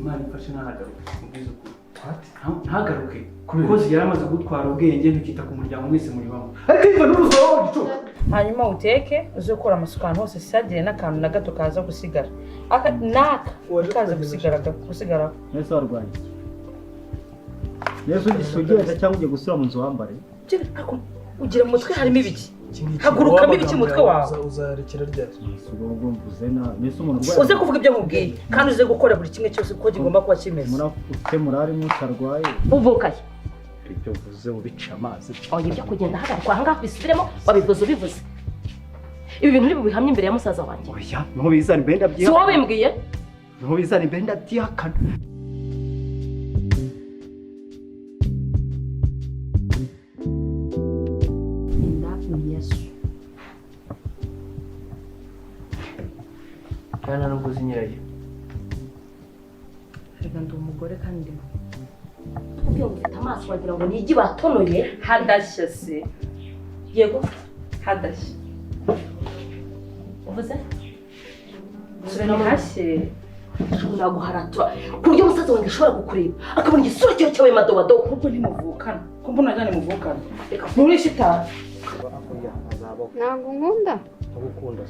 Imana ifashe ntagaruke ubwiza ukuri ntagaruke kuko yaramaze gutwara ubwenge ntikita ku muryango mwese muri bamwe ariko iva n'uruzo gicu hanyuma uteke uze gukora amasukano hose sagire n'akantu na gato kaza gusigara kaza gusigara nese warwaye Yesu gisogeza cyangwa ugiye gusura mu nzu wambare ugira mu mutwe harimo ibiki hagurukamo ibiki mutwe wawe uzarekera ryari ubwo mvuze na nese umuntu urwaye uze kuvuga ibyo nkubwiye kandi uze gukora buri kimwe cyose uko kigomba kuba kimeze murafite murari mutarwaye uvukaye ibyo mvuze ubica amazi oya ibyo kugenda hagarikwa ahangaha bisubiremo wabivuze ubivuze ibi bintu uri bubihamye imbere ya musaza wanjye oya niho bizana imbenda si wowe bimbwiye niho bizana imbenda byihakana kana n'uguzi nyirayo reka ndi umugore kandi ubyo ufite amaso wagira ngo nigi batonoye hadashya se yego hadashya uvuze hashye naguharatura ku buryo umusaza wanjye ashobora kukureba akabona igisura cyawe cyawe madodo kuko ntimuvukana ko mbona ajyane muvukana reka nturishe itabi ntabwo nkunda ugukunda